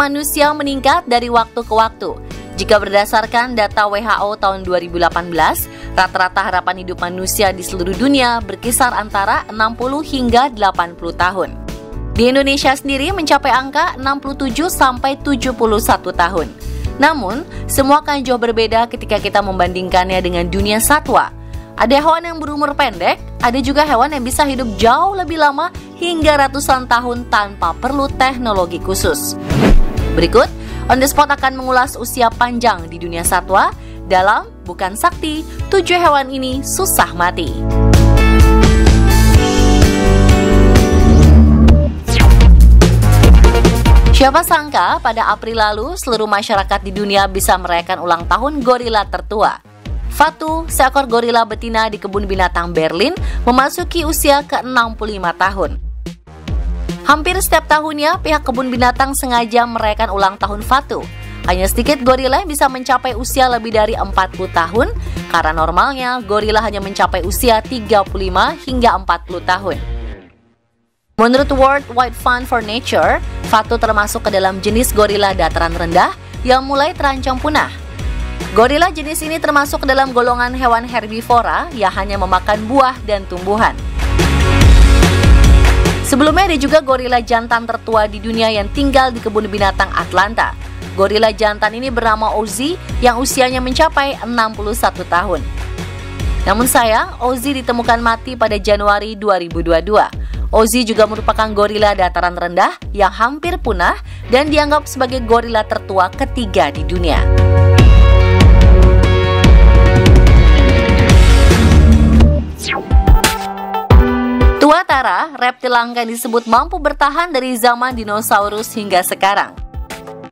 manusia meningkat dari waktu ke waktu. Jika berdasarkan data WHO tahun 2018, rata-rata harapan hidup manusia di seluruh dunia berkisar antara 60 hingga 80 tahun. Di Indonesia sendiri mencapai angka 67 sampai 71 tahun. Namun, semua akan jauh berbeda ketika kita membandingkannya dengan dunia satwa. Ada hewan yang berumur pendek, ada juga hewan yang bisa hidup jauh lebih lama hingga ratusan tahun tanpa perlu teknologi khusus. Berikut, On The Spot akan mengulas usia panjang di dunia satwa dalam Bukan Sakti, 7 hewan ini susah mati. Siapa sangka pada April lalu seluruh masyarakat di dunia bisa merayakan ulang tahun gorila tertua. Fatu, seekor gorila betina di kebun binatang Berlin, memasuki usia ke-65 tahun. Hampir setiap tahunnya, pihak kebun binatang sengaja merayakan ulang tahun Fatu. Hanya sedikit gorila yang bisa mencapai usia lebih dari 40 tahun, karena normalnya gorila hanya mencapai usia 35 hingga 40 tahun. Menurut World Wide Fund for Nature, Fatu termasuk ke dalam jenis gorila dataran rendah yang mulai terancam punah. Gorila jenis ini termasuk ke dalam golongan hewan herbivora yang hanya memakan buah dan tumbuhan. Sebelumnya ada juga gorila jantan tertua di dunia yang tinggal di kebun binatang Atlanta. Gorila jantan ini bernama Ozzy yang usianya mencapai 61 tahun. Namun sayang, Ozzy ditemukan mati pada Januari 2022. Ozzy juga merupakan gorila dataran rendah yang hampir punah dan dianggap sebagai gorila tertua ketiga di dunia. Tuatara, reptil langka yang disebut mampu bertahan dari zaman dinosaurus hingga sekarang.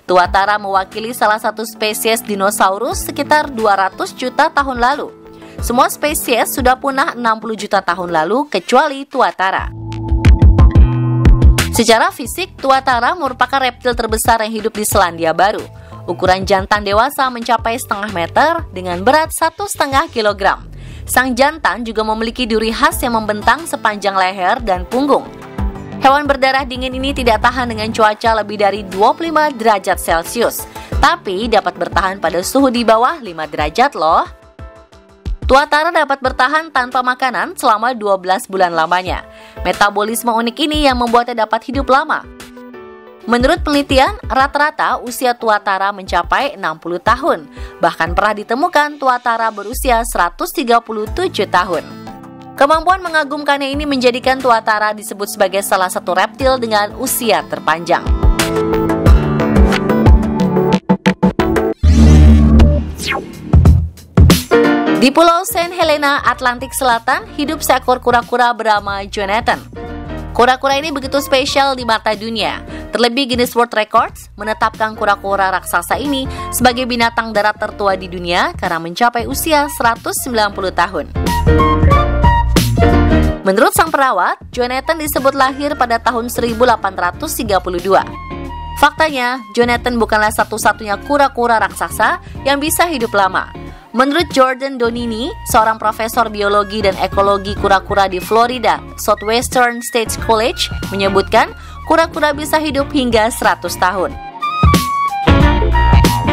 Tuatara mewakili salah satu spesies dinosaurus sekitar 200 juta tahun lalu. Semua spesies sudah punah 60 juta tahun lalu kecuali tuatara. Secara fisik, tuatara merupakan reptil terbesar yang hidup di Selandia Baru. Ukuran jantan dewasa mencapai setengah meter dengan berat 1,5 kg. Sang jantan juga memiliki duri khas yang membentang sepanjang leher dan punggung. Hewan berdarah dingin ini tidak tahan dengan cuaca lebih dari 25 derajat Celcius, tapi dapat bertahan pada suhu di bawah 5 derajat loh. Tuatara dapat bertahan tanpa makanan selama 12 bulan lamanya. Metabolisme unik ini yang membuatnya dapat hidup lama. Menurut penelitian, rata-rata usia tuatara mencapai 60 tahun. Bahkan pernah ditemukan tuatara berusia 137 tahun. Kemampuan mengagumkannya ini menjadikan tuatara disebut sebagai salah satu reptil dengan usia terpanjang. Di Pulau Saint Helena, Atlantik Selatan, hidup seekor kura-kura bernama Jonathan. Kura-kura ini begitu spesial di mata dunia. Terlebih Guinness World Records menetapkan kura-kura raksasa ini sebagai binatang darat tertua di dunia karena mencapai usia 190 tahun. Menurut sang perawat, Jonathan disebut lahir pada tahun 1832. Faktanya, Jonathan bukanlah satu-satunya kura-kura raksasa yang bisa hidup lama. Menurut Jordan Donini, seorang profesor biologi dan ekologi kura-kura di Florida, Southwestern State College, menyebutkan kura-kura bisa hidup hingga 100 tahun.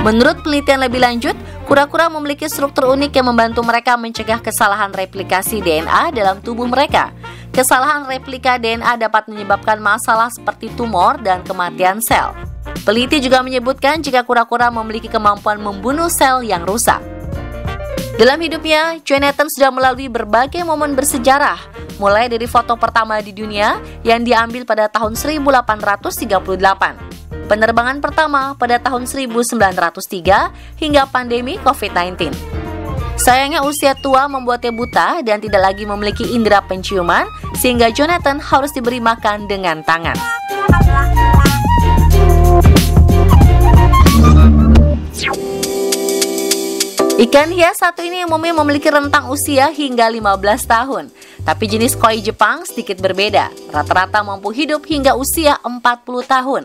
Menurut penelitian lebih lanjut, kura-kura memiliki struktur unik yang membantu mereka mencegah kesalahan replikasi DNA dalam tubuh mereka. Kesalahan replika DNA dapat menyebabkan masalah seperti tumor dan kematian sel. Peneliti juga menyebutkan jika kura-kura memiliki kemampuan membunuh sel yang rusak. Dalam hidupnya, Jonathan sudah melalui berbagai momen bersejarah, mulai dari foto pertama di dunia yang diambil pada tahun 1838, penerbangan pertama pada tahun 1903, hingga pandemi COVID-19. Sayangnya usia tua membuatnya buta dan tidak lagi memiliki indera penciuman, sehingga Jonathan harus diberi makan dengan tangan. Ikan hias satu ini umumnya memiliki rentang usia hingga 15 tahun. Tapi jenis koi Jepang sedikit berbeda. Rata-rata mampu hidup hingga usia 40 tahun.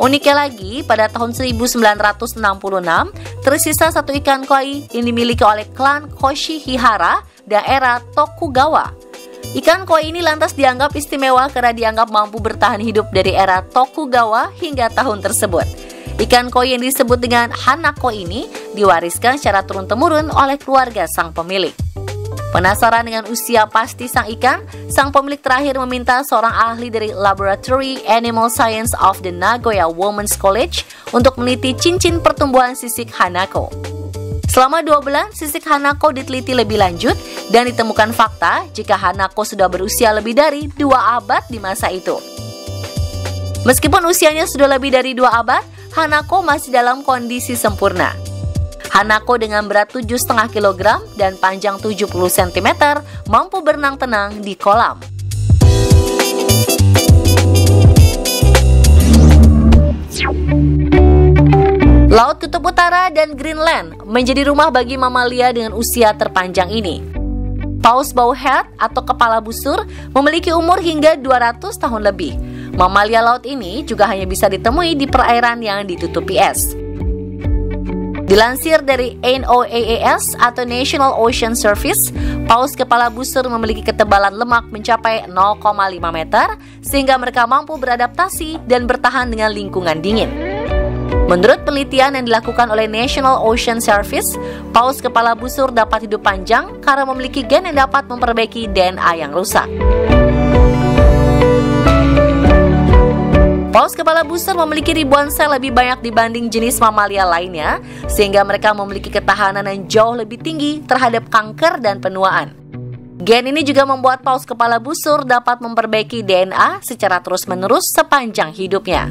Uniknya lagi, pada tahun 1966, tersisa satu ikan koi yang dimiliki oleh klan Koshihara, daerah Tokugawa. Ikan koi ini lantas dianggap istimewa karena dianggap mampu bertahan hidup dari era Tokugawa hingga tahun tersebut. Ikan koi yang disebut dengan hanako ini diwariskan secara turun-temurun oleh keluarga sang pemilik. Penasaran dengan usia pasti sang ikan, sang pemilik terakhir meminta seorang ahli dari Laboratory Animal Science of the Nagoya Women's College untuk meneliti cincin pertumbuhan sisik hanako. Selama 2 bulan, sisik hanako diteliti lebih lanjut dan ditemukan fakta jika hanako sudah berusia lebih dari 2 abad di masa itu. Meskipun usianya sudah lebih dari 2 abad, hanako masih dalam kondisi sempurna. Hanako dengan berat 7,5 kg dan panjang 70 cm mampu berenang tenang di kolam. Laut Kutub Utara dan Greenland menjadi rumah bagi mamalia dengan usia terpanjang ini. Paus bowhead atau kepala busur memiliki umur hingga 200 tahun lebih. Mamalia laut ini juga hanya bisa ditemui di perairan yang ditutupi es. Dilansir dari NOAAS atau National Ocean Service, paus kepala busur memiliki ketebalan lemak mencapai 0,5 meter sehingga mereka mampu beradaptasi dan bertahan dengan lingkungan dingin. Menurut penelitian yang dilakukan oleh National Ocean Service, paus kepala busur dapat hidup panjang karena memiliki gen yang dapat memperbaiki DNA yang rusak. Paus kepala busur memiliki ribuan sel lebih banyak dibanding jenis mamalia lainnya, sehingga mereka memiliki ketahanan yang jauh lebih tinggi terhadap kanker dan penuaan. Gen ini juga membuat paus kepala busur dapat memperbaiki DNA secara terus-menerus sepanjang hidupnya.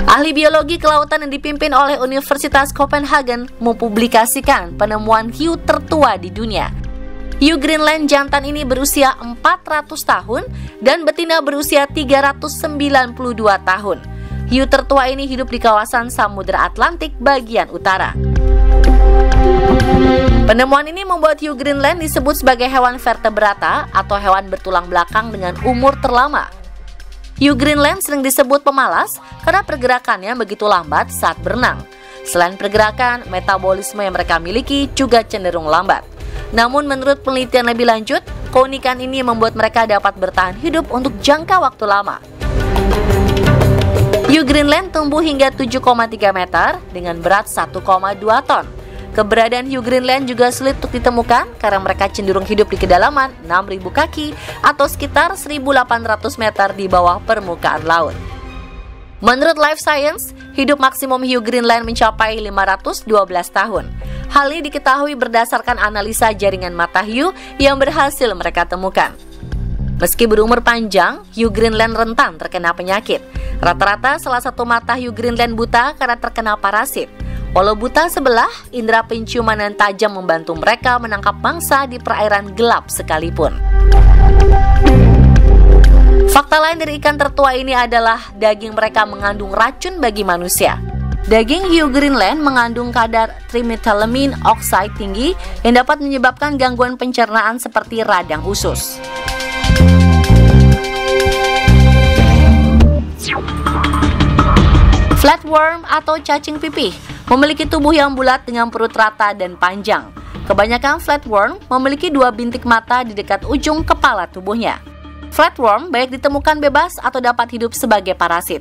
Ahli biologi kelautan yang dipimpin oleh Universitas Copenhagen mempublikasikan penemuan hiu tertua di dunia. Hiu Greenland jantan ini berusia 400 tahun dan betina berusia 392 tahun. Hiu tertua ini hidup di kawasan Samudra Atlantik bagian utara. Penemuan ini membuat hiu Greenland disebut sebagai hewan vertebrata atau hewan bertulang belakang dengan umur terlama. Hiu Greenland sering disebut pemalas karena pergerakannya begitu lambat saat berenang. Selain pergerakan, metabolisme yang mereka miliki juga cenderung lambat. Namun menurut penelitian lebih lanjut, keunikan ini membuat mereka dapat bertahan hidup untuk jangka waktu lama. Hiu Greenland tumbuh hingga 7,3 meter dengan berat 1,2 ton. Keberadaan hiu Greenland juga sulit untuk ditemukan karena mereka cenderung hidup di kedalaman 6.000 kaki atau sekitar 1.800 meter di bawah permukaan laut. Menurut Life Science, hidup maksimum hiu Greenland mencapai 512 tahun. Hal ini diketahui berdasarkan analisa jaringan mata hiu yang berhasil mereka temukan. Meski berumur panjang, hiu Greenland rentan terkena penyakit. Rata-rata salah satu mata hiu Greenland buta karena terkena parasit. Walau buta sebelah, indera penciuman yang tajam membantu mereka menangkap mangsa di perairan gelap sekalipun. Fakta lain dari ikan tertua ini adalah daging mereka mengandung racun bagi manusia. Daging hiu Greenland mengandung kadar trimethylamine oxide tinggi yang dapat menyebabkan gangguan pencernaan seperti radang usus. Flatworm atau cacing pipih memiliki tubuh yang bulat dengan perut rata dan panjang. Kebanyakan flatworm memiliki 2 bintik mata di dekat ujung kepala tubuhnya. Flatworm baik ditemukan bebas atau dapat hidup sebagai parasit.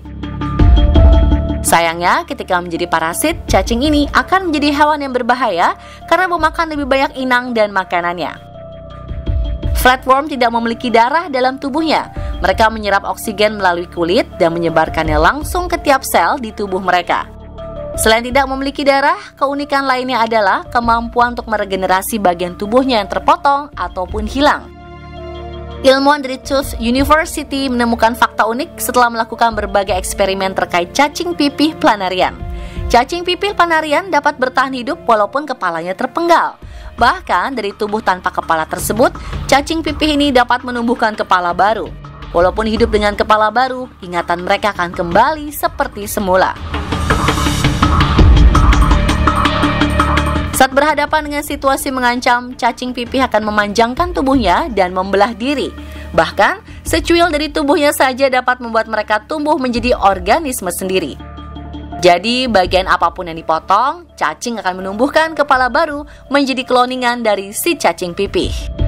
Sayangnya, ketika menjadi parasit, cacing ini akan menjadi hewan yang berbahaya karena memakan lebih banyak inang dan makanannya. Flatworm tidak memiliki darah dalam tubuhnya. Mereka menyerap oksigen melalui kulit dan menyebarkannya langsung ke tiap sel di tubuh mereka. Selain tidak memiliki darah, keunikan lainnya adalah kemampuan untuk meregenerasi bagian tubuhnya yang terpotong ataupun hilang. Ilmuwan dari Tufts University menemukan fakta unik setelah melakukan berbagai eksperimen terkait cacing pipih planarian. Cacing pipih planarian dapat bertahan hidup walaupun kepalanya terpenggal. Bahkan dari tubuh tanpa kepala tersebut, cacing pipih ini dapat menumbuhkan kepala baru. Walaupun hidup dengan kepala baru, ingatan mereka akan kembali seperti semula. Saat berhadapan dengan situasi mengancam, cacing pipih akan memanjangkan tubuhnya dan membelah diri. Bahkan, secuil dari tubuhnya saja dapat membuat mereka tumbuh menjadi organisme sendiri. Jadi bagian apapun yang dipotong, cacing akan menumbuhkan kepala baru menjadi kloningan dari si cacing pipih.